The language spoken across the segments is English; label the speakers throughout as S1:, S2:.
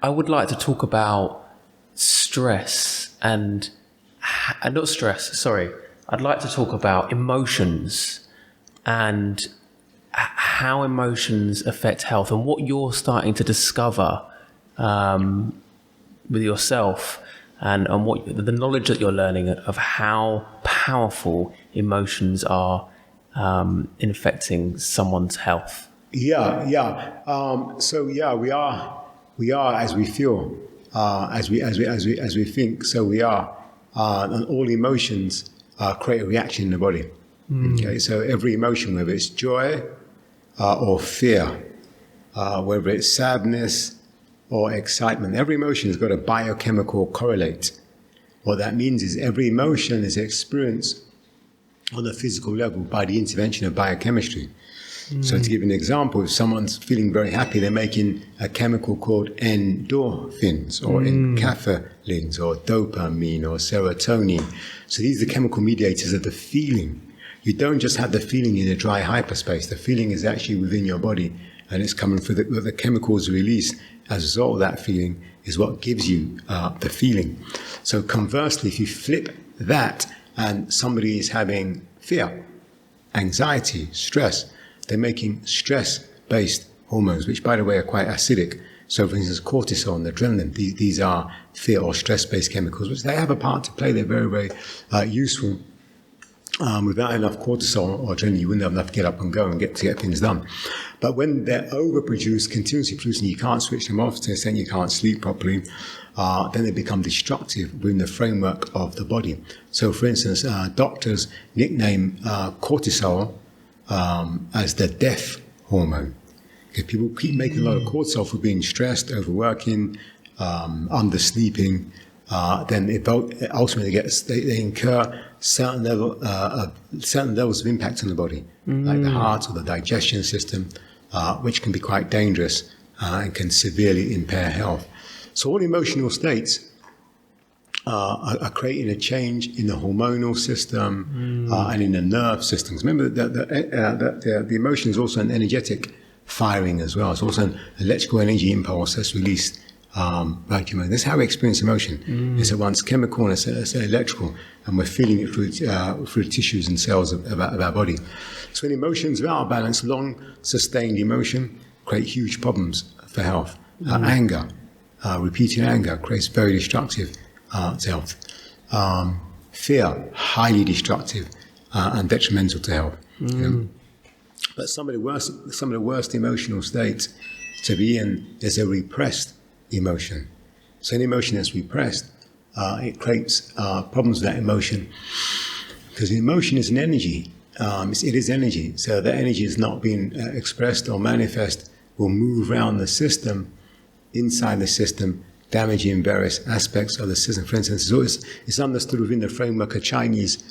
S1: I would like to talk about stress and not stress, sorry. I'd like to talk about emotions and how emotions affect health and what you're starting to discover with yourself and what the knowledge that you're learning of how powerful emotions are in affecting someone's health.
S2: Yeah. We are as we feel, as we think. So we are, and all emotions create a reaction in the body. Okay, so every emotion, whether it's joy or fear, whether it's sadness or excitement, every emotion has got a biochemical correlate. What that means is every emotion is experienced on a physical level by the intervention of biochemistry. So to give an example, if someone's feeling very happy, they're making a chemical called endorphins or enkephalins or dopamine or serotonin. So these are the chemical mediators of the feeling. You don't just have the feeling in a dry hyperspace. The feeling is actually within your body, and it's coming through the chemicals released as a result of that feeling is what gives you the feeling. So conversely, if you flip that and somebody is having fear, anxiety, stress, they're making stress-based hormones, which, by the way, are quite acidic. So, for instance, cortisol and adrenaline, these are fear or stress-based chemicals, which they have a part to play. They're very, very useful. Without enough cortisol or adrenaline, you wouldn't have enough to get up and go and get things done. But when they're overproduced, continuously producing, you can't switch them off to the extent you can't sleep properly, then they become destructive within the framework of the body. So, for instance, doctors nickname cortisol as the death hormone. If people keep making a lot of cortisol for being stressed, overworking, undersleeping, then it ultimately they incur certain levels of impact on the body, like the heart or the digestion system, which can be quite dangerous and can severely impair health. So all emotional states are creating a change in the hormonal system and in the nerve systems. Remember that the emotion is also an energetic firing as well. It's also an electrical energy impulse that's released by the emotion. That's how we experience emotion. It's at once chemical and it's electrical, and we're feeling it through tissues and cells of our body. So when emotions are out of balance, long sustained emotion create huge problems for health. Anger, repeated anger creates very destructive to health. Fear, highly destructive and detrimental to health. But some of the worst emotional states to be in is a repressed emotion. So an emotion that's repressed, it creates problems with that emotion, because emotion is an energy. It is energy. So that energy is not being expressed or manifest, will move around the system, inside the system, damaging various aspects of the system. For instance, it's understood within the framework of Chinese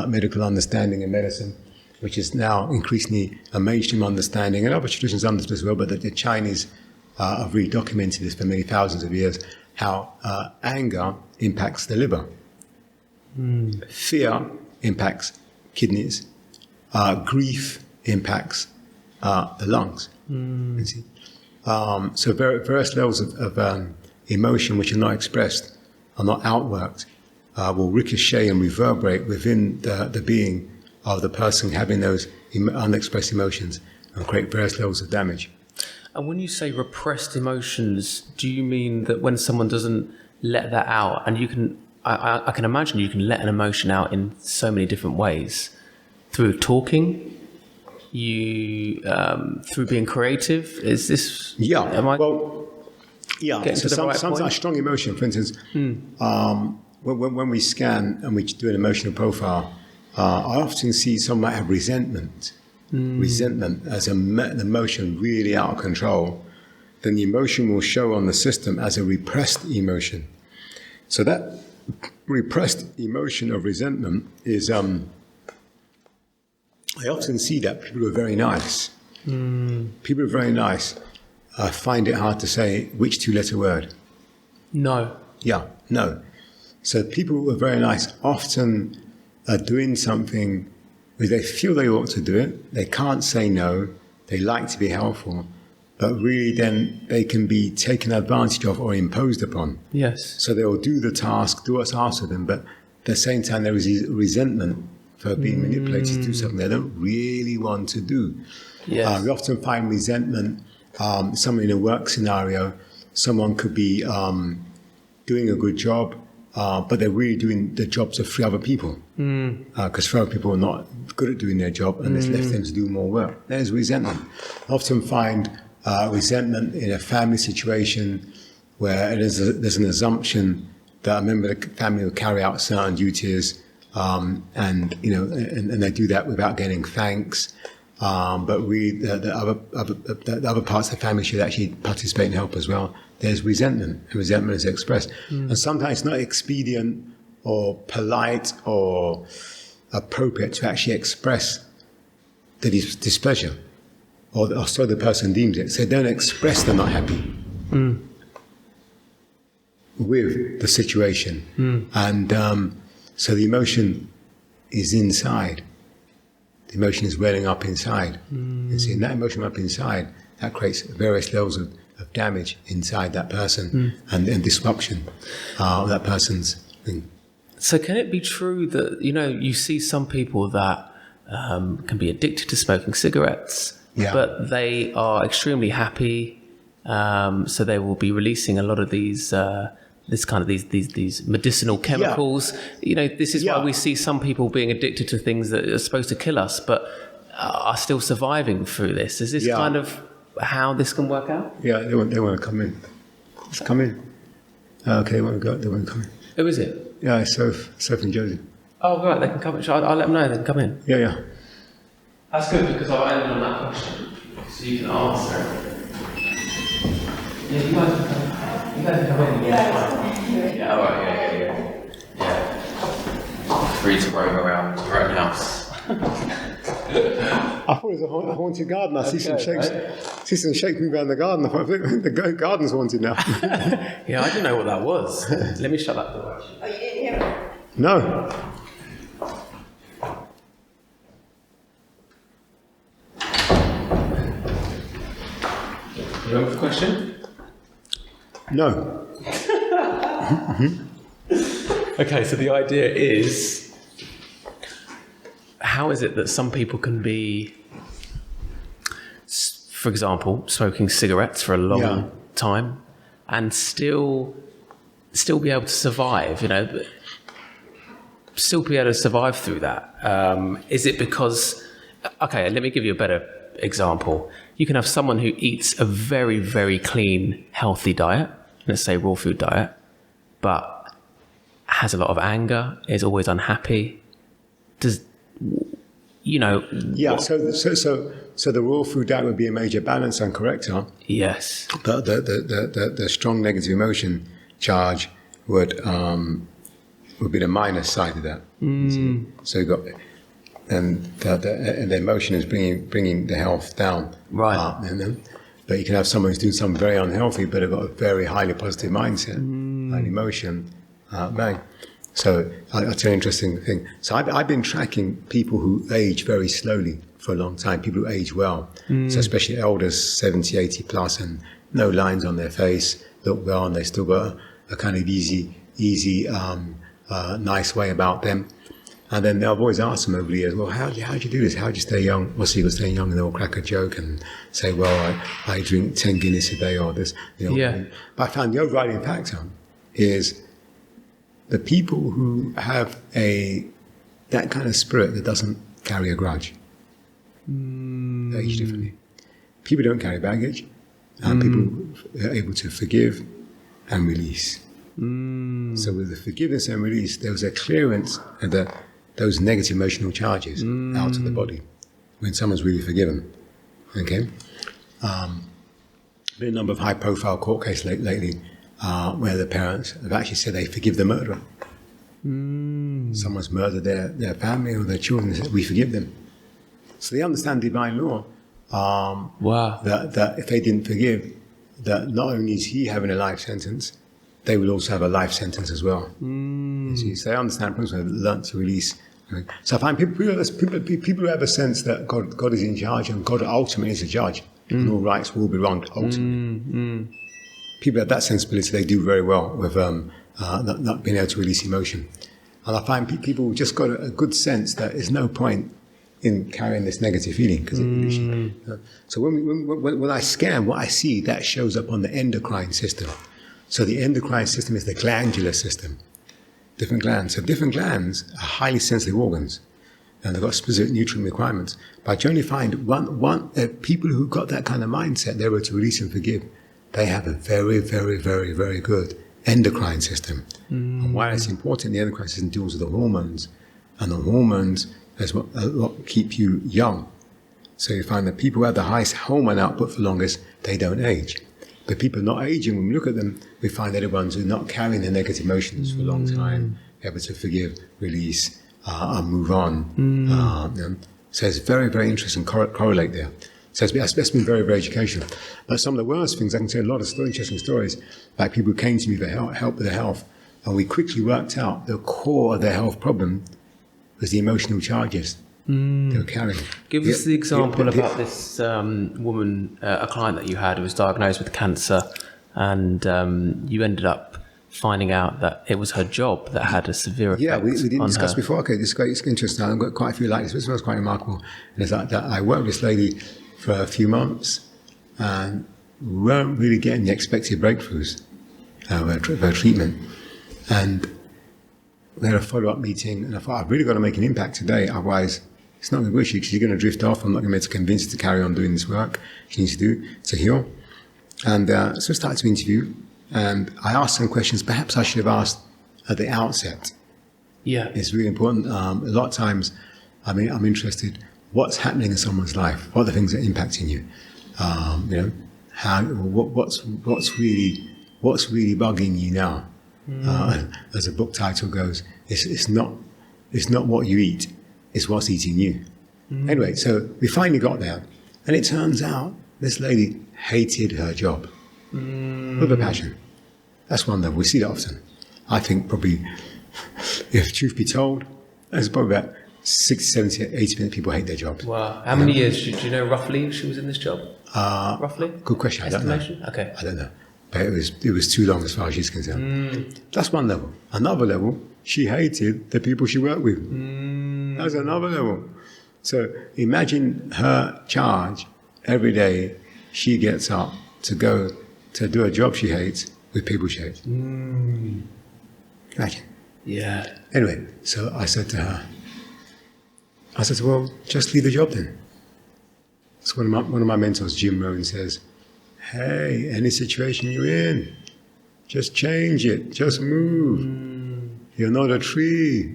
S2: medical understanding and medicine, which is now increasingly a mainstream understanding, and other traditions understood as well, but the Chinese have really documented this for many thousands of years, how anger impacts the liver, fear impacts kidneys, grief impacts the lungs. You see? So various levels of emotion which are not expressed, are not outworked, will ricochet and reverberate within the being of the person having those unexpressed emotions and create various levels of damage.
S1: And when you say repressed emotions, do you mean that when someone doesn't let that out, and I can imagine you can let an emotion out in so many different ways, through talking, through being creative? Is this?
S2: Yeah.
S1: Getting
S2: So
S1: to the right
S2: sometimes
S1: point?
S2: a strong emotion, for instance, when we scan and we do an emotional profile, I often see someone might have resentment. Resentment as an emotion really out of control. Then the emotion will show on the system as a repressed emotion. So that repressed emotion of resentment is, I often see that people who are very nice. People who are very nice find it hard to say which two-letter word.
S1: No.
S2: Yeah, no. So people who are very nice often are doing something where they feel they ought to do it. They can't say no. They like to be helpful. but really then they can be taken advantage of or imposed upon.
S1: Yes.
S2: So they will do the task, do what's asked of them, but at the same time there is resentment for being manipulated to do something they don't really want to do.
S1: Yes.
S2: We often find resentment, someone in a work scenario, someone could be doing a good job, but they're really doing the jobs of 3 other people. Because 3 other people are not good at doing their job and it's left them to do more work. There's resentment. I often find resentment in a family situation where there's an assumption that a member of the family will carry out certain duties, and they do that without getting thanks. But the other parts of the family should actually participate and help as well. There's resentment, and resentment is expressed. And sometimes it's not expedient or polite or appropriate to actually express the displeasure, or so the person deems it. So don't express they're not happy with the situation. And so the emotion is inside. The emotion is welling up inside. You see, and that emotion up inside, that creates various levels of damage inside that person and disruption of that person's thing.
S1: So can it be true that, you see some people that can be addicted to smoking cigarettes, but they are extremely happy, so they will be releasing a lot of these these medicinal chemicals. This is why we see some people being addicted to things that are supposed to kill us, but are still surviving through this. Is this kind of how this can work out?
S2: Yeah, they want to come in. Just come in. Okay, they want to go. They want to come in.
S1: Who is it?
S2: Yeah, it's Soph and Josie.
S1: Oh, right, they can come in. I'll let them know they can come in.
S2: Yeah.
S1: That's good, because I'll end on that question, so you can answer. Yeah, you guys can come in. You guys can come in. Yeah, all right, yeah. Free to roam around your own house.
S2: I thought it was a haunted garden. I see some shakes moving around the garden. I thought the garden's haunted now.
S1: Yeah, I didn't know what that was. Let me shut that door.
S3: Oh, you didn't hear it?
S2: No.
S1: You have a question?
S2: No.
S1: Okay, so the idea is, how is it that some people can be, for example, smoking cigarettes for a long time and still be able to survive, still be able to survive through that? Is it because, okay, let me give you a better example. You can have someone who eats a very, very clean, healthy diet, let's say raw food diet, but has a lot of anger, is always unhappy.
S2: Yeah, so the raw food diet would be a major balance and corrector.
S1: Yes.
S2: But the strong negative emotion charge would be the minus side of that. So you've got, and the emotion is bringing the health down.
S1: Right.
S2: But you can have someone who's doing something very unhealthy, but have got a very highly positive mindset and emotion. Bang. So I'll tell you an interesting thing. So I've been tracking people who age very slowly for a long time, people who age well. So especially elders, 70, 80 plus, and no lines on their face, look well, and they still got a kind of easy, nice way about them. And then I've always asked them over the years, well, how do you do this? How do you stay young? What's the secret of staying young? And they'll crack a joke and say, well, I drink 10 Guinness a day or this.
S1: Yeah.
S2: But I found the overriding factor is the people who have that kind of spirit that doesn't carry a grudge. They age differently. People don't carry baggage, and people are able to forgive and release. So with the forgiveness and release, there was a clearance of those negative emotional charges out of the body when someone's really forgiven. Okay? Been a number of high-profile court cases lately where the parents have actually said they forgive the murderer. Someone's murdered their family or their children, they said, we forgive them. So they understand divine law.
S1: Wow.
S2: That if they didn't forgive, that not only is he having a life sentence, they will also have a life sentence as well. You see, so they understand principle, have learned to release. So I find people who have a sense that God is in charge and God ultimately is a judge. and all rights will be wronged ultimately. People have that sensibility, they do very well with not being able to release emotion. And I find people just got a good sense that there's no point in carrying this negative feeling. So when I scan, what I see, that shows up on the endocrine system. So the endocrine system is the glandular system. Different glands. So different glands are highly sensitive organs, and they've got specific nutrient requirements. But I generally find people who got that kind of mindset, they're able to release and forgive. They have a very, very, very, very good endocrine system. And why it's important, the endocrine system deals with the hormones, and the hormones is what keep you young. So you find that people who have the highest hormone output for longest, they don't age. The people not aging, when we look at them, we find they're the ones who are not carrying their negative emotions for a long time, able to forgive, release, and move on. So it's very, very interesting correlate there. So it's been very, very educational. But some of the worst things, I can tell a lot of interesting stories, like people who came to me for help with their health, and we quickly worked out the core of their health problem was the emotional charges they were carrying.
S1: Give us the example about this woman, a client that you had who was diagnosed with cancer, and you ended up finding out that it was her job that had a severe effect.
S2: Yeah, we didn't discuss
S1: her.
S2: before. Okay, this is great. It's interesting. I've got quite a few like this. This was quite remarkable. And it's like that I worked with this lady for a few months, and we weren't really getting the expected breakthroughs of her treatment. And we had a follow-up meeting, and I thought, I've really got to make an impact today, otherwise it's not going to work. She's going to drift off. I'm not going to be able to convince her to carry on doing this work she needs to do to heal. And so I started to interview, and I asked some questions perhaps I should have asked at the outset.
S1: Yeah.
S2: It's really important. A lot of times, I'm interested, what's happening in someone's life? What are the things that are impacting you? What's really bugging you now? As the book title goes, it's not what you eat, it's what's eating you. Anyway, so we finally got there, and it turns out this lady hated her job with a passion. That's one level. We see that often. I think probably, if truth be told, there's probably about 60, 70, 80% of people hate their jobs.
S1: Wow. How many years? Do you know roughly she was in this job? Roughly?
S2: Good question. I don't know.
S1: Okay.
S2: I don't know. But it was too long as far as she's concerned. That's one level. Another level, she hated the people she worked with. That's another level. So imagine her charge every day. She gets up to go to do a job she hates with people she hates. Imagine.
S1: Yeah.
S2: Anyway, so I said to her, well, just leave the job then. So one of my mentors, Jim Rohn, says, hey, any situation you're in, just change it, just move. You're not a tree.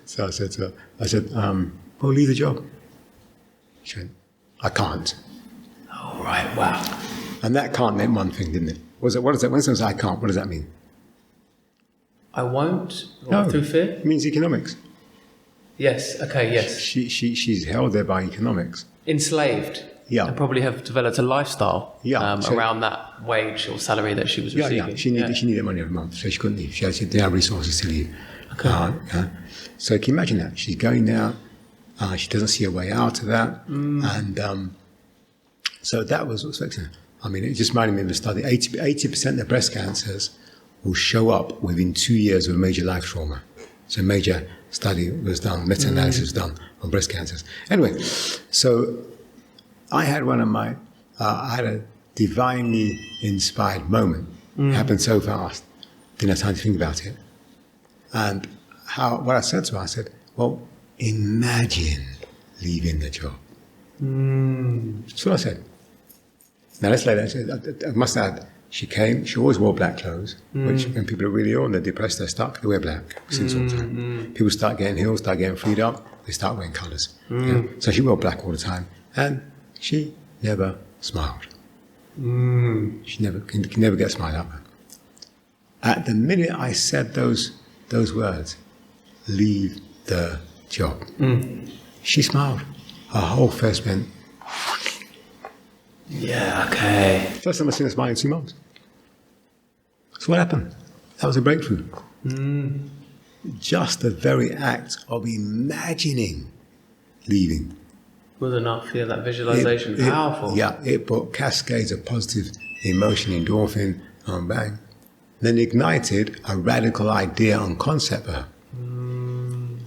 S2: So I said to her, well, leave the job. She went, I can't.
S1: Oh, right, wow.
S2: And that can't meant one thing, didn't it? What does that, when someone says I can't, what does that mean?
S1: I won't?
S2: No,
S1: through fear?
S2: It means economics.
S1: Yes, okay, yes.
S2: She's held there by economics.
S1: Enslaved.
S2: Yeah.
S1: And probably have developed a lifestyle around that wage or salary that she was receiving.
S2: Yeah. She needed money every month, so she couldn't leave. She didn't have resources to leave.
S1: Okay.
S2: So can you imagine that? She's going there. She doesn't see a way out of that. And so that was what's fixing her. I mean, it just reminded me of the study. 80% of breast cancers will show up within 2 years of a major life trauma. So a major study was done, meta-analysis was done on breast cancers. Anyway, so I had I had a divinely inspired moment. It happened so fast, didn't have time to think about it. And what I said to her, I said, well, imagine leaving the job. That's what I said. Now, this lady, I must add, she always wore black clothes, which when people are really ill and they're depressed, they wear black. Since all the time. People start getting healed, start getting freed up, they start wearing colours. Yeah? So she wore black all the time. And she never smiled. She can never get a smile out of her. At the minute I said those words, leave the job, she smiled. Her whole face went.
S1: Yeah, okay.
S2: First time I've seen her smile in 2 months. So what happened? That was a breakthrough. Just the very act of imagining leaving
S1: Was enough. Yeah, that visualization, powerful.
S2: Yeah, it brought cascades of positive emotion, endorphin, bang. Then ignited a radical idea and concept for her.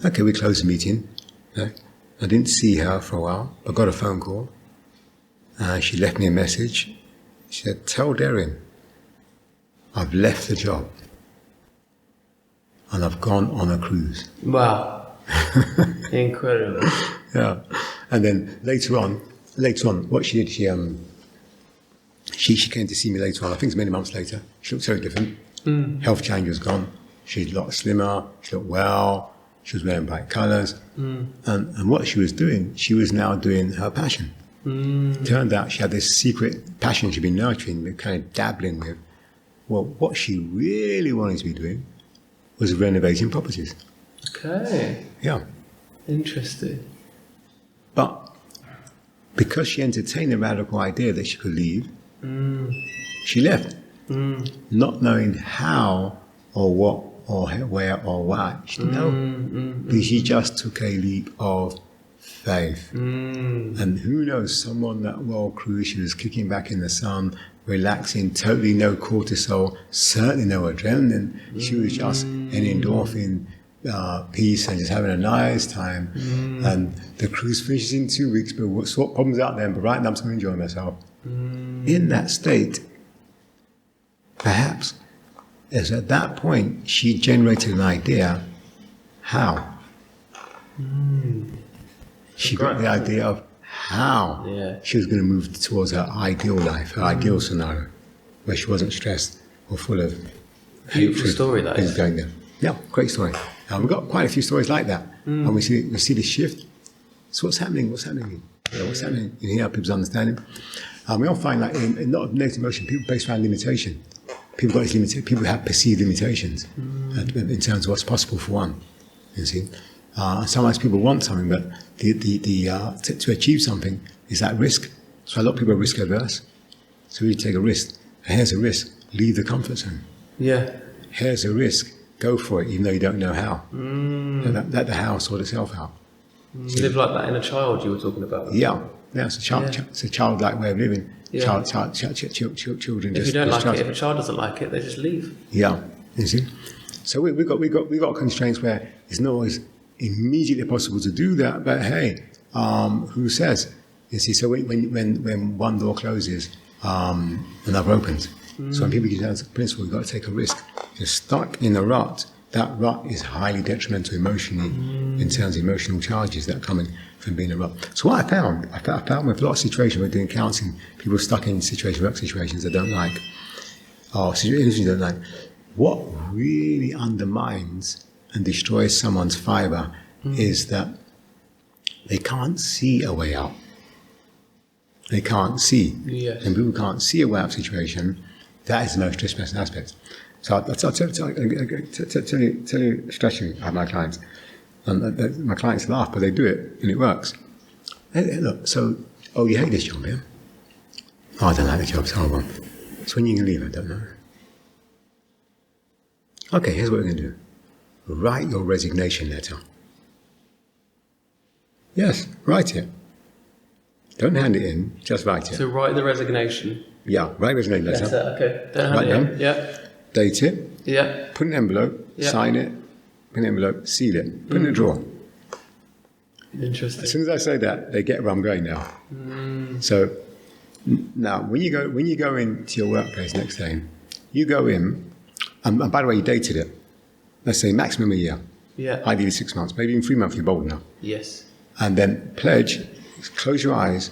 S2: Okay, we closed the meeting. I didn't see her for a while, but got a phone call. She left me a message. She said, "Tell Derin, I've left the job and I've gone on a cruise."
S1: Wow. Incredible.
S2: Yeah. And then later on, what she did, she came to see me later on. I think it's many months later. She looked so different. Health change was gone. She's a lot slimmer. She looked well. She was wearing bright colours. And what she was doing, she was now doing her passion. Turned out she had this secret passion she'd been nurturing, kind of dabbling with. Well, what she really wanted to be doing was renovating properties.
S1: Okay.
S2: Yeah.
S1: Interesting.
S2: But because she entertained the radical idea that she could leave, she left, not knowing how or what or where or why. She didn't know. But she just took a leap of faith. And who knows, someone that world cruise, she was kicking back in the sun, relaxing, totally no cortisol, certainly no adrenaline. She was just an endorphin peace and just having a nice time. And the cruise finishes in 2 weeks, but we'll sort problems out there, but right now I'm still enjoying myself. In that state, perhaps, is at that point she generated an idea how. She got the idea of how she was going to move towards her ideal life, her ideal scenario, where she wasn't stressed or full of
S1: Beautiful
S2: hatred.
S1: story, that is.
S2: Going there. Yeah, great story. We've got quite a few stories like that. And we see the shift. So what's happening? What's happening in here? People's understanding. We all find that in a lot of negative emotion, people based around limitation. People have perceived limitations in terms of what's possible for one. You see, sometimes people want something, but to achieve something is at risk. So a lot of people are risk averse. So you take a risk. Here's a risk. Leave the comfort zone.
S1: Yeah.
S2: Here's a risk. Go for it, even though you don't know how. Let the how sort itself out.
S1: Live like that inner child you were talking about.
S2: Yeah. It's a childlike way of living.
S1: Yeah.
S2: Children.
S1: If you don't like it, if a child doesn't like it, they just leave.
S2: Yeah. You see. So we got constraints where it's not always immediately possible to do that. But hey, who says? You see. So when one door closes, another opens. So when people get down to the principle, you've got to take a risk. You're stuck in a rut. That rut is highly detrimental emotionally in terms of emotional charges that are coming from being a rut. So what I found with a lot of situations, we're doing counseling, people stuck in work situations they don't like, or situations they don't like. What really undermines and destroys someone's fibre is that they can't see a way out. They can't see.
S1: Yes.
S2: And people can't see a way out of situation. That is the most distressing aspect. So I'll tell you stressing of my clients. And my clients laugh, but they do it, and it works. Hey, look, you hate this job, yeah? Oh, I don't like the job, it's horrible. So when you can leave, I don't know. Okay, here's what we're going to do. Write your resignation letter. Yes, write it. Don't hand it in, just write it.
S1: So write the resignation.
S2: Yeah, write resignation letter.
S1: Okay. Don't hand it in. Yeah.
S2: Date it.
S1: Yeah.
S2: Put in an envelope.
S1: Yeah.
S2: Sign it. Put in an envelope. Seal it. Put it in a drawer.
S1: Interesting.
S2: As soon as I say that, they get where I'm going now. So now, when you go into your workplace next day, you go in, and by the way, you dated it. Let's say maximum a year.
S1: Yeah.
S2: Ideally 6 months, maybe even 3 months. You're bold enough.
S1: Yes.
S2: And then pledge. Close your eyes,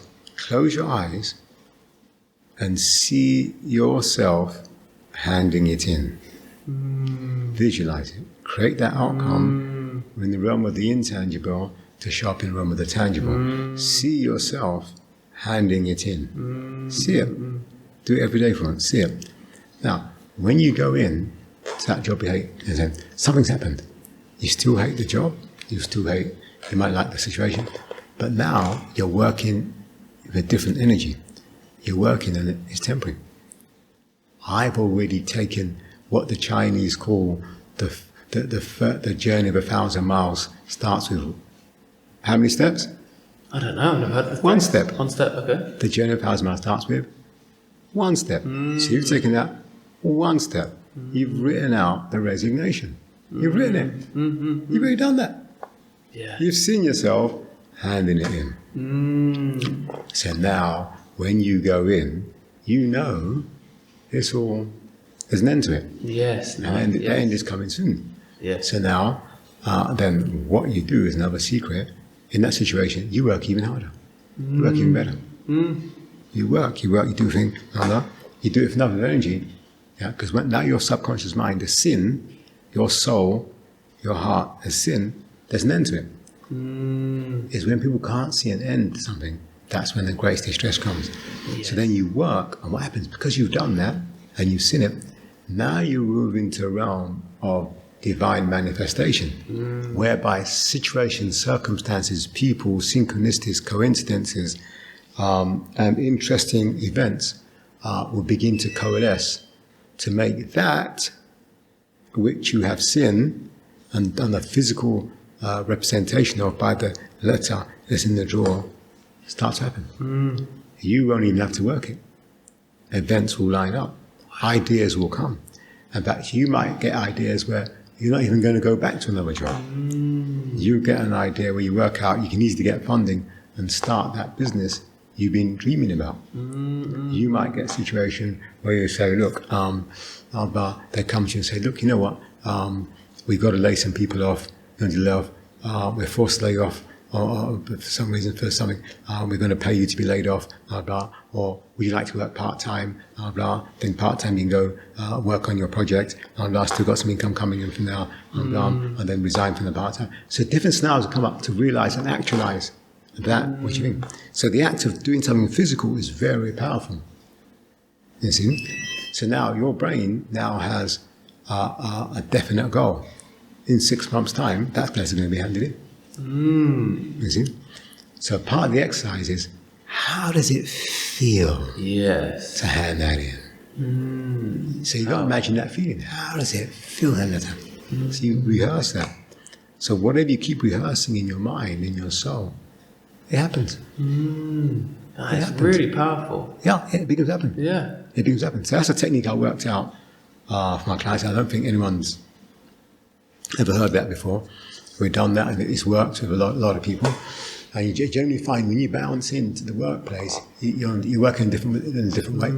S2: and see yourself handing it in. Visualize it. Create that outcome in the realm of the intangible to show up in the realm of the tangible. See yourself handing it in. See it. Do it every day for it. See it. Now, when you go in to that job you hate, something's happened. You still hate the job. You might like the situation. But now you're working with a different energy. You're working and it's temporary. I've already taken what the Chinese call the journey of 1,000 miles starts with how many steps?
S1: I don't know. I've never heard of
S2: One step.
S1: One step, okay.
S2: The journey of How's Man starts with one step. So you've taken that one step. You've written out the resignation. You've written it. You've already done that.
S1: Yeah.
S2: You've seen yourself handing it in. So now, when you go in, you know it's all, there's an end to it.
S1: Yes.
S2: And the end is coming soon.
S1: Yes.
S2: So now, then what you do is another secret. In that situation, you work even harder. You work even better. You work, you do things harder. You do it with enough energy. Yeah, because now your subconscious mind, the sin, your soul, your heart has sin, there's an end to it. Is when people can't see an end to something, that's when the greatest distress comes.
S1: Yes.
S2: So then you work, and what happens, because you've done that, and you've seen it, now you move into a realm of divine manifestation, whereby situations, circumstances, people, synchronicities, coincidences, and interesting events will begin to coalesce to make that which you have seen and done a physical representation of by the letter that's in the drawer start to happen. You won't even have to work it. Events will line up. Ideas will come. In fact, you might get ideas where you're not even going to go back to another job. You get an idea where you work out, you can easily get funding and start that business you've been dreaming about. You might get a situation where you say, look, they come to you and say, look, you know what, we've got to lay some people off, we're forced to lay off for some reason, for something, we're going to pay you to be laid off, blah, blah, or would you like to work part-time, blah, blah, then part-time you can go work on your project, blah, blah, still got some income coming in from now, blah, blah, and then resign from the part-time. So different scenarios come up to realize and actualize that what you think. So the act of doing something physical is very powerful, you see. So now your brain now has a definite goal. In 6 months' time, that place is going to be handed in. You see? So part of the exercise is, how does it feel
S1: Yes.
S2: to hand that in? So you've got to imagine that feeling. How does it feel that letter? So you rehearse that. So whatever you keep rehearsing in your mind, in your soul, it happens.
S1: That's really powerful.
S2: Yeah, it begins to happen.
S1: Yeah.
S2: It begins to happen. So that's a technique I worked out for my clients. I don't think anyone's ever heard that before. We've done that and it's worked with a lot of people. And you generally find when you bounce into the workplace, you work in a different way.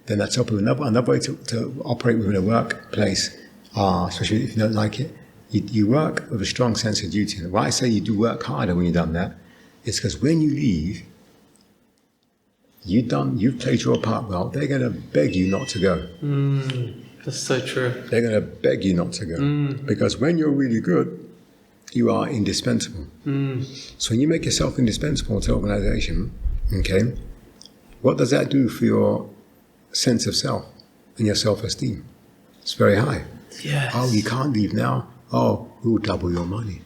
S2: Then that's another way to operate within a workplace, especially if you don't like it. You work with a strong sense of duty. And why I say you do work harder when you've done that, is because when you leave, you've played your part well. They're going to beg you not to go.
S1: That's so true.
S2: They're going to beg you not to go. Because when you're really good, you are indispensable. So when you make yourself indispensable to an organization, okay, what does that do for your sense of self and your self-esteem? It's very high.
S1: Yes.
S2: Oh, you can't leave now. Oh, we'll double your money.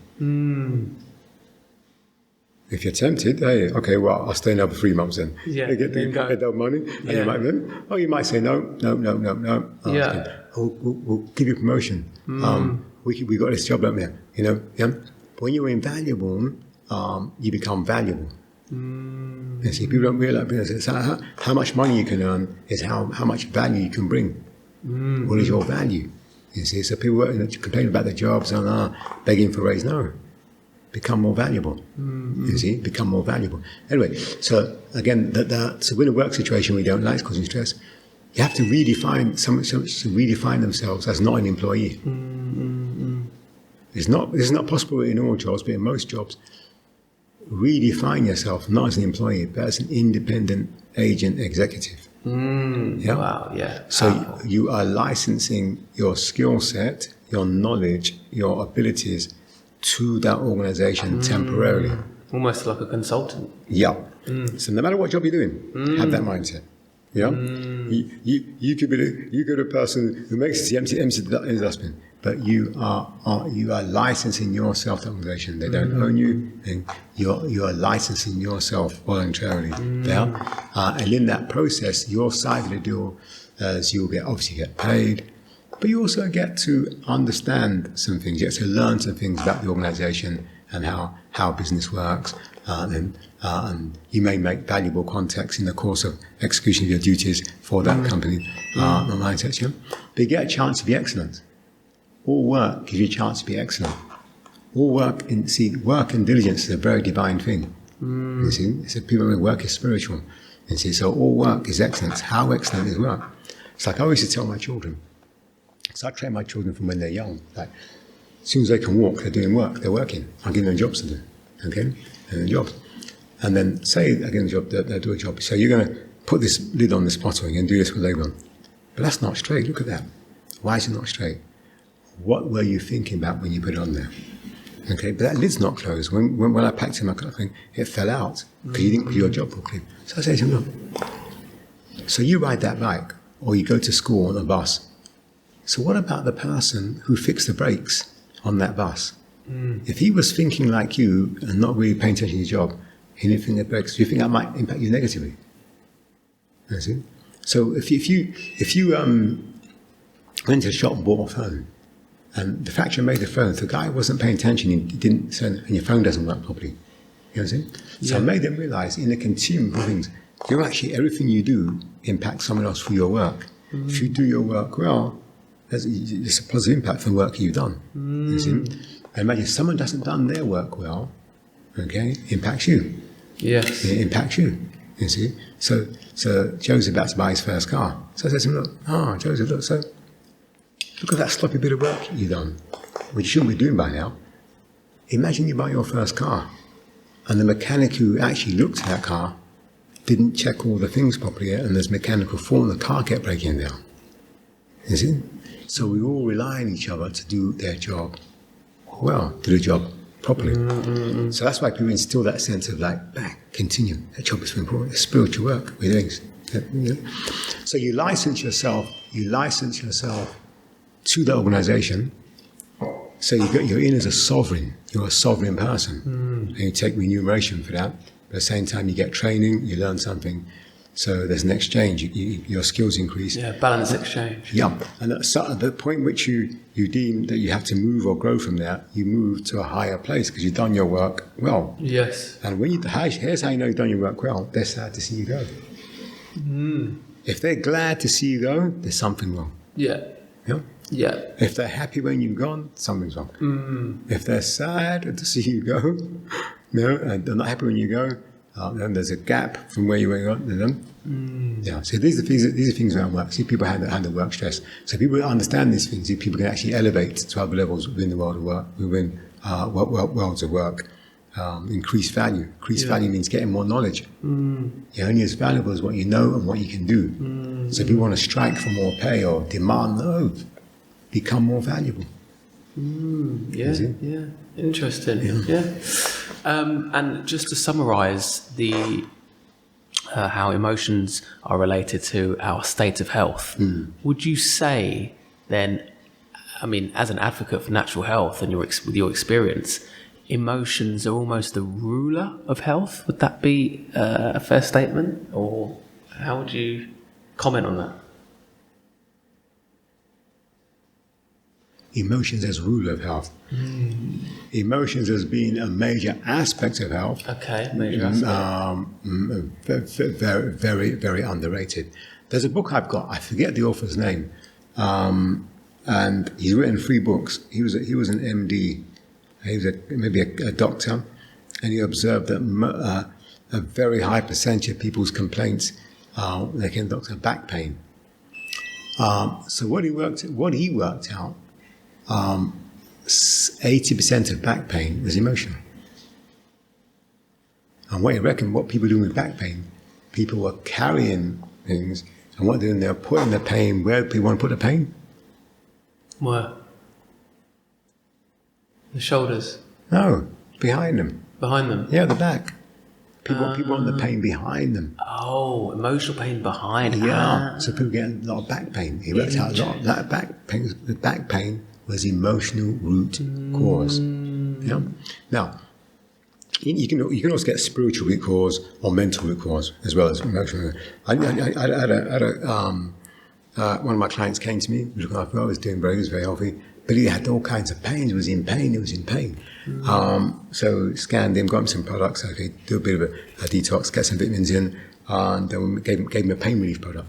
S2: If you're tempted, hey, okay, well, I'll stay another 3 months then.
S1: Yeah,
S2: You get
S1: then go.
S2: that money, and
S1: Yeah.
S2: you might say no. Oh,
S1: Yeah.
S2: we'll give you promotion. We got this job up there, yeah. But when you're invaluable, you become valuable. You see, people don't realize it's how much money you can earn is how much value you can bring. What is your value? You see, so people complain about their jobs and begging for a raise. No. Become more valuable. You see, become more valuable. Anyway, so again, so in a work situation we don't like, it's causing stress. You have to redefine themselves as not an employee. This is not possible in all jobs, but in most jobs, redefine yourself not as an employee, but as an independent agent executive. Yeah?
S1: Wow, yeah.
S2: So you are licensing your skill set, your knowledge, your abilities to that organization temporarily.
S1: Almost like a consultant.
S2: Yeah. So no matter what job you're doing, have that mindset. Yeah. You could be the person who makes the empty dustbin, but you are licensing yourself to the organization. They don't own you, and you are licensing yourself voluntarily. Yeah. And in that process, your side of the deal is you'll obviously get paid. But you also get to understand some things. You get to learn some things about the organization and how business works. and you may make valuable contacts in the course of execution of your duties for that company, mindset, but you get a chance to be excellent. All work gives you a chance to be excellent. All work and diligence is a very divine thing. You see, so people think work is spiritual. You see, so all work is excellence. How excellent is work? It's like I always used to tell my children. So I train my children from when they're young. Like, as soon as they can walk, they're doing work. They're working. I give them jobs to do. Okay, and jobs. And then say I give them a job. They do a job. So you're going to put this lid on this bottle and do this with labour on. But that's not straight. Look at that. Why is it not straight? What were you thinking about when you put it on there? Okay, but that lid's not closed. When I packed in my thing, it fell out because you didn't do your job properly. So I say to him, look, so you ride that bike or you go to school on a bus. So what about the person who fixed the brakes on that bus? If he was thinking like you and not really paying attention to your job, he didn't think the brakes, do you think that might impact you negatively? You see? So if you went to a shop and bought a phone, and the factory made the phone, if the guy wasn't paying attention, he didn't send, and your phone doesn't work properly. You know what I'm saying? So I made them realise in the consumable things, everything you do impacts someone else through your work. If you do your work well, there's a positive impact from the work you've done. You see? And imagine if someone doesn't done their work well, okay, impacts you.
S1: Yes.
S2: It impacts you. You see? So Joe's about to buy his first car. So I said to him, look, Joseph, look at that sloppy bit of work you've done, which you shouldn't be doing by now. Imagine you buy your first car, and the mechanic who actually looked at that car didn't check all the things properly, and there's mechanical fault, and the car kept breaking down. You see? So we all rely on each other to do their job well, do the job properly. So that's why people instill that sense of continue. That job is important. It's spiritual work we're doing. You know? So you license yourself to the organisation, so you're in as a sovereign. You're a sovereign person, and you take remuneration for that. But at the same time, you get training, you learn something. So there's an exchange. Your skills increase.
S1: Yeah, balance exchange.
S2: Yeah, and at the point which you deem that you have to move or grow from there, you move to a higher place because you've done your work well.
S1: Yes.
S2: And here's how you know you've done your work well. They're sad to see you go. If they're glad to see you go, there's something wrong.
S1: Yeah.
S2: Yeah.
S1: Yeah.
S2: If they're happy when you've gone, something's wrong. If they're sad to see you go, and they're not happy when you go, then there's a gap from where you were going. Yeah. So these are things around work. See, people handle work stress. So people understand these things. People can actually elevate to other levels within the world of work, within worlds of work. Increase value. Increase value means getting more knowledge. You're only as valuable as what you know and what you can do. So if you want to strike for more pay or demand, become more valuable.
S1: Yeah. Interesting. Yeah. And just to summarise how emotions are related to our state of health, would you say then, I mean, as an advocate for natural health and with your experience, emotions are almost the ruler of health? Would that be a fair statement, or how would you comment on that?
S2: Emotions as ruler of health. Emotions as being a major aspect of health.
S1: Okay, major aspect.
S2: Very, very, very underrated. There's a book I've got. I forget the author's name, and he's written 3 books. He was an MD. He was maybe a doctor, and he observed that a very high percentage of people's complaints they can doctor back pain. So what he worked out. 80% of back pain was emotional. And what he reckoned, what people do with back pain, people were carrying things, and what they're doing, they're putting the pain where people want to put the pain.
S1: Where? The shoulders?
S2: No, behind them.
S1: Behind them?
S2: Yeah, the back. People want the pain behind them.
S1: Oh, emotional pain behind.
S2: Yeah, so people get a lot of back pain. He worked out a lot of that back pain. The back pain was emotional root cause. Yeah. Now, you can also get spiritual root cause or mental root cause as well as emotional. I had one of my clients came to me, looking after, I was doing very, he was very healthy, but he had all kinds of pains. He was in pain. So scanned him, got him some products. Okay, do a bit of a detox, get some vitamins in, and then we gave him a pain relief product.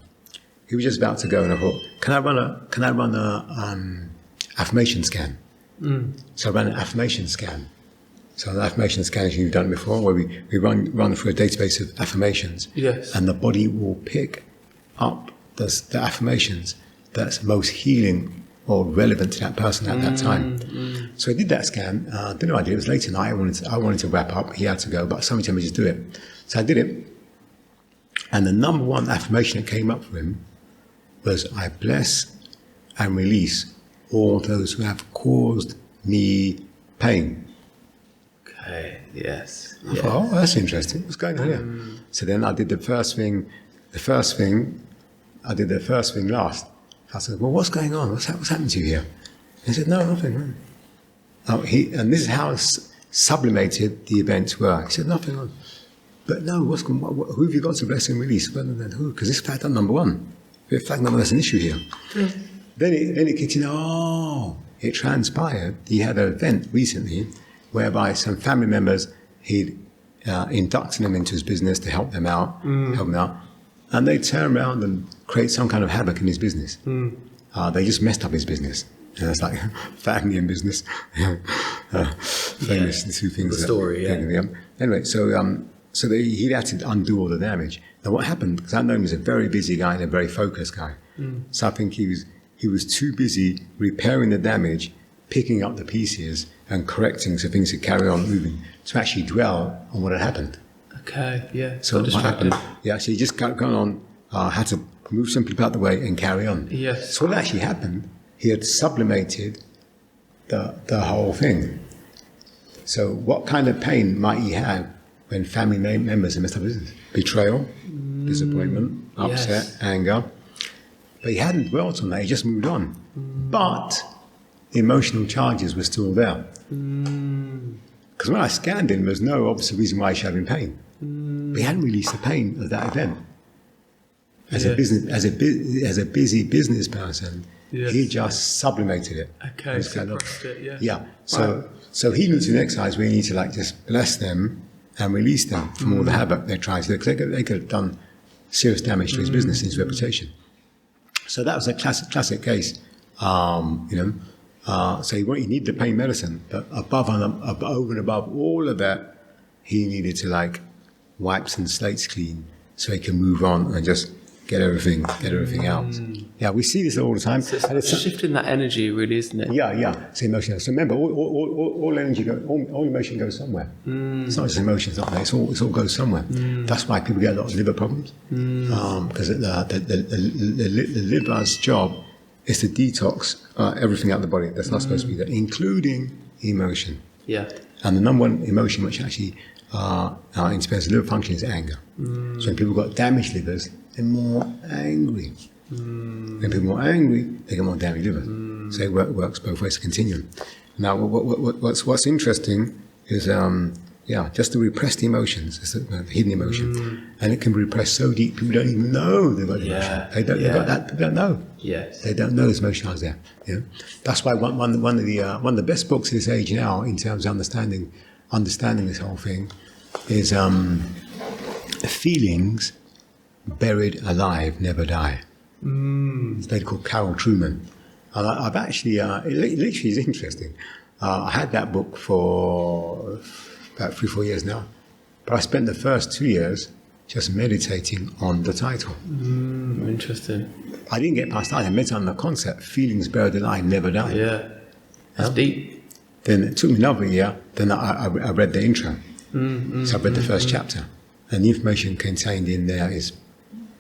S2: He was just about to go, and I thought, can I run a affirmation scan? So I ran an affirmation scan. So an affirmation scan, as you've done it before, where we run through a database of affirmations,
S1: Yes.
S2: and the body will pick up the affirmations that's most healing or relevant to that person at that time. So I did that scan. Didn't know I did. It was late at night. I wanted to wrap up. He had to go, but somebody told me to do it. So I did it. And the number one affirmation that came up for him was, I bless and release all those who have caused me pain.
S1: Okay. Yes.
S2: I thought, oh, that's interesting. What's going on here? So then I did the first thing last. I said, well, what's going on? What's happening to you here? He said, no, nothing. Oh, and this is how sublimated the events were. He said, nothing on. But no, who have you got to bless and release? Rather than who? Because this fact number one. Fact number, there's an issue here. Then it kicked in, it transpired. He had an event recently whereby some family members, he'd inducted them into his business to help them out, and they turn around and create some kind of havoc in his business. They just messed up his business. And it's like family and business. Famous, the two things.
S1: The story,
S2: Anyway, so he had to undo all the damage. Now what happened, because I know him as a very busy guy and a very focused guy. So I think he was too busy repairing the damage, picking up the pieces and correcting so things could carry on moving, to actually dwell on what had happened.
S1: Okay. Yeah.
S2: So what happened? Yeah, so he just got on, had to move some people out the way and carry on.
S1: Yes.
S2: So what actually happened, he had sublimated the whole thing. So what kind of pain might he have when family members have messed up business? Betrayal, disappointment, upset, anger. But he hadn't dwelt on that, he just moved on. But the emotional charges were still there. Because when I scanned him, there's no obvious reason why he should have been pain. But he hadn't released the pain of that event. As a busy business person, he just sublimated it.
S1: Okay, suppressed it,
S2: yeah. So he needs an exercise where he needs to just bless them and release them from all the havoc they're trying to do. Because they could have done serious damage to his business and his reputation. So that was a classic case. So he needed the pain medicine, but over and above all of that, he needed to wipe some slates clean so he can move on and just get everything out. Yeah, we see this all the time.
S1: So it's shifting that energy, really, isn't it?
S2: Yeah. It's emotional. So remember, all energy, all emotion goes somewhere. It's not just emotions, it all goes somewhere. That's why people get a lot of liver problems, because the liver's job is to detox everything out of the body that's not supposed to be there, including emotion.
S1: Yeah.
S2: And the number one emotion which actually interferes with liver function is anger. So when people got damaged livers, they're more angry. When people are more angry, they get more damaged livers. So it works both ways, a continuum. Now, what's interesting is, just the repressed emotions, it's the hidden emotion. And it can be repressed so deep, people don't even know they've got the emotion. They've got that, people don't know.
S1: Yes.
S2: They don't know this emotion is there. That's why one of the best books of this age now, in terms of understanding this whole thing, is Feelings Buried Alive Never Die. It's a lady called Carol Truman. And I've actually, it literally is interesting. I had that book for about 3-4 years now. But I spent the first 2 years just meditating on the title.
S1: Interesting.
S2: I didn't get past that. I meditated on the concept, feelings buried alive never die.
S1: Yeah. That's deep.
S2: Then it took me another year. Then I read the intro. So I read the first chapter. And the information contained in there is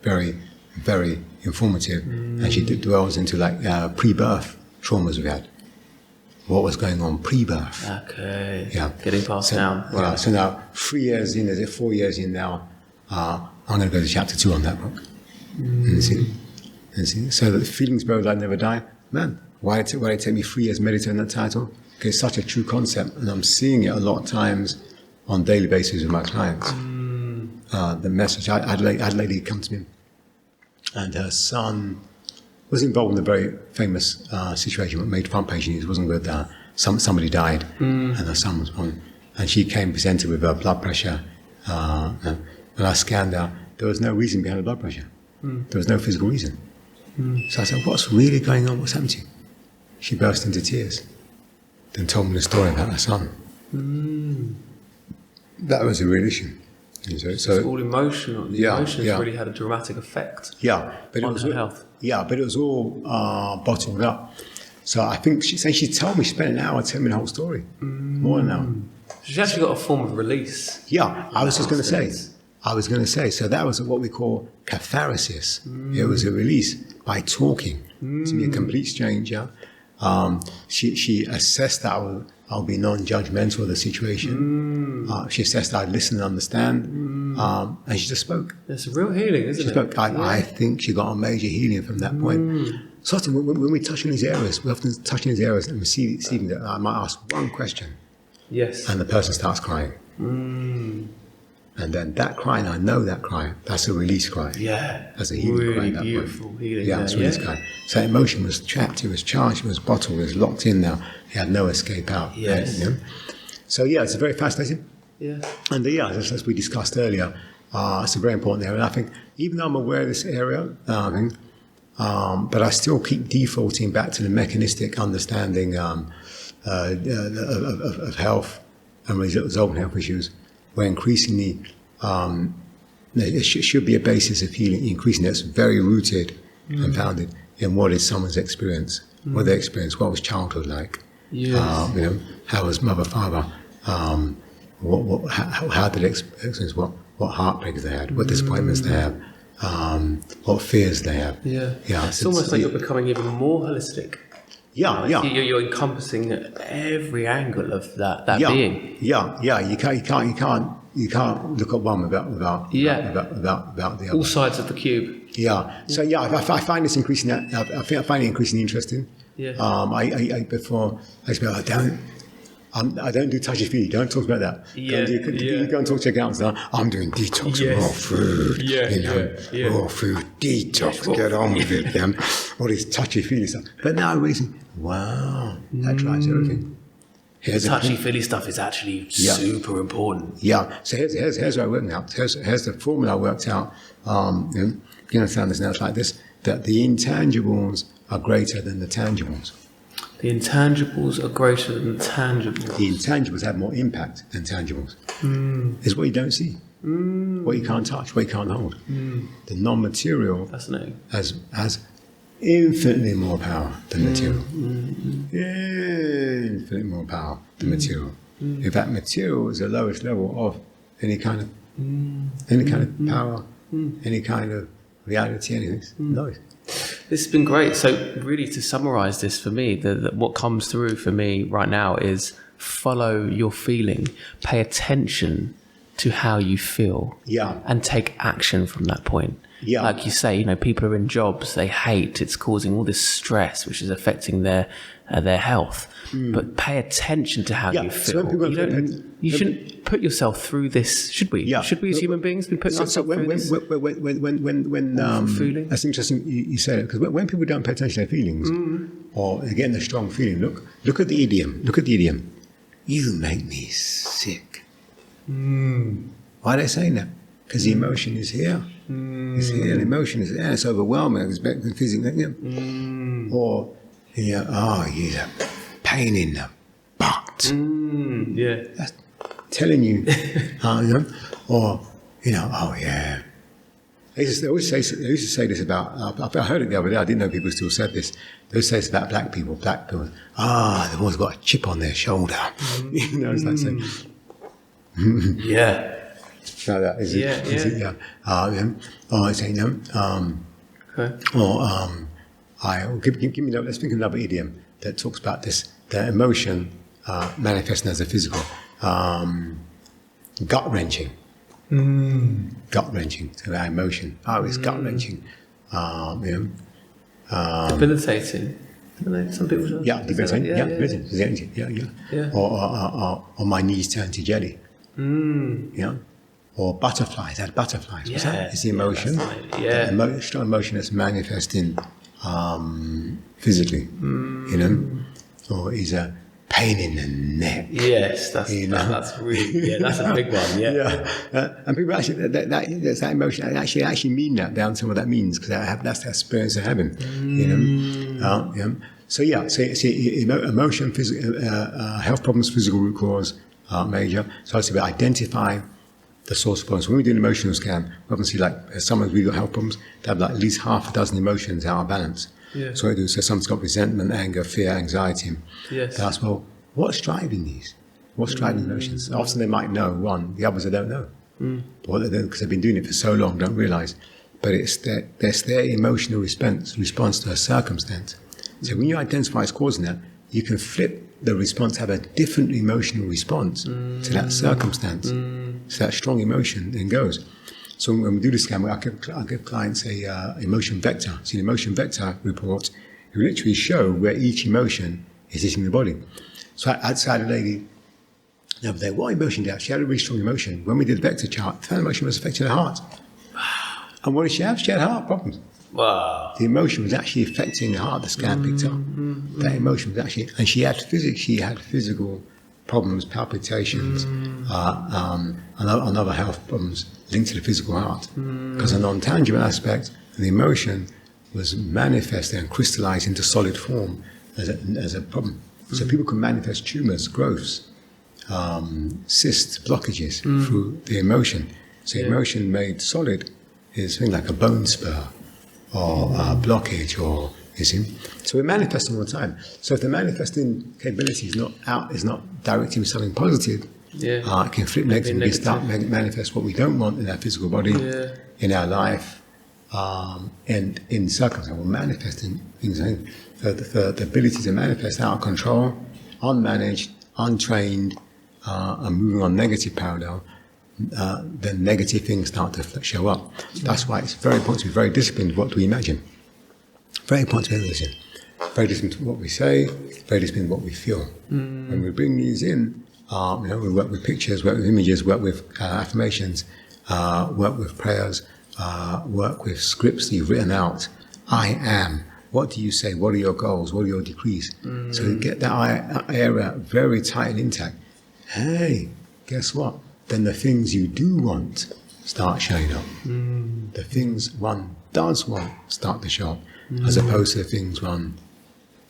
S2: very, very informative. And she dwells into pre-birth traumas we had. What was going on pre-birth.
S1: Okay.
S2: Yeah.
S1: Getting passed down.
S2: Well, so now 3 years in, is it 4 years in now? I'm going to go to chapter 2 on that book. And see. So the feelings buried alive never die. Man, why did it take me 3 years meditating on that title? Because it's such a true concept, and I'm seeing it a lot of times on a daily basis with my clients. The message, I had a lady come to me, and her son was involved in a very famous situation. What made front page news wasn't good. Somebody died, and her son was born, and she came presented with her blood pressure. And when I scanned her, there was no reason behind the blood pressure. There was no physical reason. So I said, "What's really going on? What's happened to you?" She burst into tears, then told me the story about her son. That was a real issue. So
S1: It's all emotional. The emotions
S2: yeah.
S1: really had a dramatic effect
S2: but
S1: on her health.
S2: Yeah, but it was all bottled up. So I think she told me she spent an hour telling me the whole story, more than an hour.
S1: She actually got a form of release.
S2: Yeah, I was just going to say. So that was what we call catharsis. It was a release by talking to me, a complete stranger. She assessed that I'll be non-judgmental of the situation. She assessed that I'd listen and understand, and she just spoke.
S1: It's real healing, isn't it?
S2: She spoke. I think she got a major healing from that point. So often when we touch on these areas, we often touch on these areas and receiving that. I might ask one question.
S1: Yes.
S2: And the person starts crying. And then that crying, I know that cry. That's a release cry.
S1: Yeah.
S2: That's a healing
S1: really
S2: cry. That
S1: beautiful
S2: point.
S1: healing.
S2: Yeah, it's a release cry. So emotion was trapped, it was charged, it was bottled, it was locked in now. It had no escape out.
S1: Yes.
S2: So yeah, it's very fascinating.
S1: Yeah.
S2: And as we discussed earlier, it's a very important area. And I think even though I'm aware of this area, but I still keep defaulting back to the mechanistic understanding of health and resolving health issues, where increasingly there should be a basis of healing, increasingly that's very rooted and founded in what is someone's experience, what they experienced, what was childhood like, how was mother, father, how did they experience what heartbreaks they had, what disappointments they have, what fears they have.
S1: It's almost like you're becoming even more holistic. You're encompassing every angle of that being.
S2: You can't look at one without the other.
S1: All sides of the cube.
S2: So I find this increasingly. I find it increasingly interesting. I don't do touchy feely. Don't talk about that. You go and talk to your counselor. I'm doing detox raw food. Raw food detox. Get on with it. All this touchy feely stuff. But now I'm reason. Wow, that drives everything.
S1: The touchy-feely stuff is actually super important.
S2: So here's what I worked out. Here's the formula I worked out. You understand this now? It's like this: that the intangibles are greater than the tangibles.
S1: The intangibles are greater than the tangibles.
S2: The intangibles have more impact than tangibles. It's what you don't see, what you can't touch, what you can't hold. The non-material has infinitely more power than material. Infinitely more power than material. In fact, material is the lowest level of any kind of power, any kind of reality, anything. No.
S1: This has been great. So really, to summarize this for me, what comes through for me right now is follow your feeling, pay attention to how you feel, and take action from that point. Like you say, people are in jobs they hate. It's causing all this stress, which is affecting their health. But pay attention to how you feel. You shouldn't put yourself through this, should we? Should we as human beings be putting ourselves through this?
S2: Feeling? That's interesting you say it, because when people don't pay attention to their feelings, or they're getting a strong feeling, look at the idiom. Look at the idiom. You make me sick. Why are they saying that? Because the emotion is here. It's here, the emotion is there. It's overwhelming. It's physically. Or, he's a pain in the butt. That's telling you, or, oh yeah. They used to say this about, I heard it the other day, I didn't know people still said this. They used to say this about black people. They've always got a chip on their shoulder. It's like saying, So that is it. Or I say no. Or give me. Let's think of another idiom that talks about this. The emotion manifesting as a physical, gut wrenching. Gut wrenching. So our emotion. It's gut wrenching.
S1: Debilitating. Some people.
S2: Debilitating. Or my knees turn to jelly. Or butterflies. What's that? It's the emotion. Strong emotion that's manifesting physically, you know, or is a pain in the neck.
S1: Yes, that's really that's a big one. Yeah,
S2: And people actually that emotion actually mean that down to what that means, because that's the experience they're having. You know, so emotion, health problems, physical root cause are major. So it's about identifying the source of problems. When we do an emotional scan, we often see like someone's really got health problems. They have like at least half a dozen emotions out of balance.
S1: Yeah.
S2: So what we do, so someone's got resentment, anger, fear, anxiety.
S1: Yes.
S2: They ask, well, what's driving these? What's driving emotions? Often they might know one, the others they don't know. But what they don't, because they've been doing it for so long, don't realise. But it's their emotional response to a circumstance. So when you identify what's causing that, you can flip the response, have a different emotional response to that circumstance. So that strong emotion then goes. So when we do the scan, I give clients a emotion vector. So an emotion vector report, you literally show where each emotion is hitting the body. So I had a lady the other day, what emotion did she have? She had a really strong emotion. When we did the vector chart, that emotion was affecting her heart. And what did she have? She had heart problems.
S1: Wow.
S2: The emotion was actually affecting the heart, the scan picked up. That emotion was actually, and she had physical problems, palpitations, and other health problems linked to the physical heart. Because a non-tangible aspect, the emotion was manifested and crystallized into solid form as a problem. So people can manifest tumors, growths, cysts, blockages through the emotion. So emotion made solid is things like a bone spur or a blockage, or you see. So we're manifesting all the time. So if the manifesting capability is not directing something positive, it can flip negative. We start manifest what we don't want in our physical body, in our life, and in circumstances. We're manifesting things. So the ability to manifest out of control, unmanaged, untrained, and moving on negative parallel, then negative things start to show up. That's why it's very important to be very disciplined. What do we imagine? Very important to be disciplined. Very disciplined to what we say, very disciplined to what we feel. When we bring these in, we work with pictures, work with images, work with affirmations, work with prayers, work with scripts that you've written out. I am. What do you say? What are your goals? What are your decrees? So you get that area very tight and intact. Hey, guess what? Then the things you do want start showing up. The things one does want start to show up, as opposed to the things one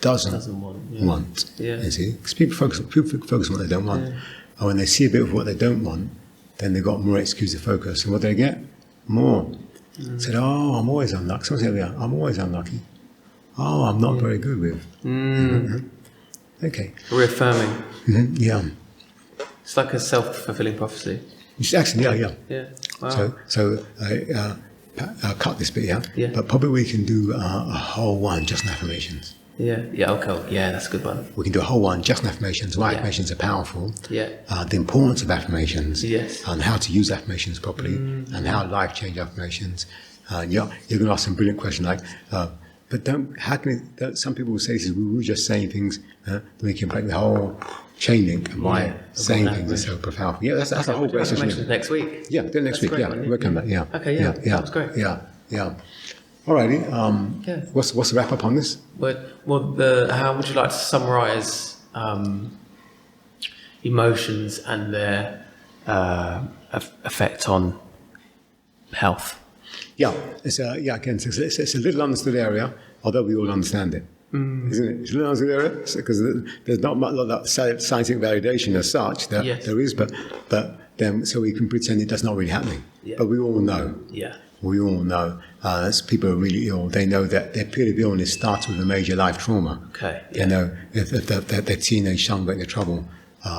S2: doesn't want. You see, because people focus on what they don't want, and when they see a bit of what they don't want, then they've got more excuse to focus. And what they get? More. Said, oh, I'm always unlucky. Someone said, yeah, I'm always unlucky. Oh, I'm not very good with. Okay.
S1: Reframing.
S2: Yeah.
S1: It's like a self-fulfilling prophecy.
S2: It's actually,
S1: Yeah. Wow.
S2: So I'll cut this bit out.
S1: Yeah.
S2: But probably we can do a whole one just on affirmations.
S1: Yeah. Okay. Yeah, that's a good one.
S2: We can do a whole one just on affirmations. Why affirmations are powerful.
S1: Yeah.
S2: The importance of affirmations.
S1: Yes.
S2: And how to use affirmations properly, and how life-changing affirmations. You're going to ask some brilliant question like, but some people will say this is, we were just saying things, we can break the whole chain link and why saying things is so profound. Yeah, that's a whole great session.
S1: Next week.
S2: Yeah, do it next week. Yeah, work on that. Yeah.
S1: Okay. Yeah. That's great.
S2: Yeah. Alrighty. What's the wrap up on this?
S1: How would you like to summarise emotions and their effect on health?
S2: Yeah, it's a little understood area, although we all understand it. Isn't it? It's a little understood area because there's not much of that scientific validation as such. There is, but then so we can pretend it's not really happening. Yeah. But we all know. Yeah. We all know. As people are really ill, they know that their period of illness starts with a major life trauma.
S1: Okay.
S2: They know if their teenage son got into trouble,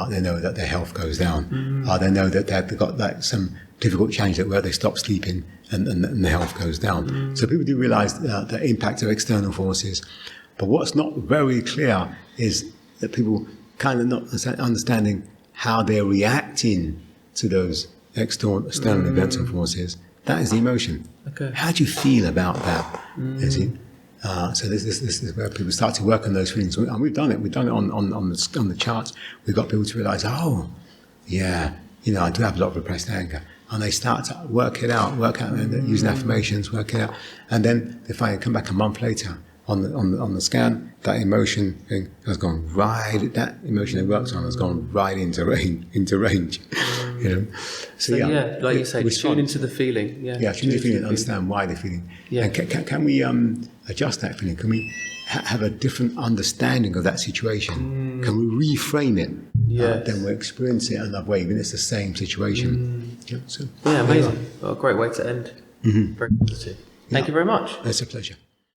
S2: they know that their health goes down. They know that they've got like some difficult challenge where they stop sleeping and the health goes down. So people do realise the impact of external forces. But what's not very clear is that people kind of not understanding how they're reacting to those external events and forces. That is the emotion.
S1: Okay.
S2: How do you feel about that? So this is where people start to work on those feelings. And we've done it. We've done it on the charts. We've got people to realise, I do have a lot of repressed anger. And they start to work it out, using affirmations, work it out. And then they finally come back a month later, on the scan, that emotion thing has gone right. That emotion it works on has gone right into range. You know.
S1: So yeah, like you say, tune into the feeling.
S2: Yeah, tune into the feeling, understand why they're feeling.
S1: Yeah.
S2: And can we adjust that feeling? Can we have a different understanding of that situation? Can we reframe it?
S1: Yes.
S2: Then we experience it another way, even if it's the same situation. Yeah, so,
S1: Yeah, amazing. Well, a great way to end. Very positive. Thank you very much.
S2: It's a pleasure.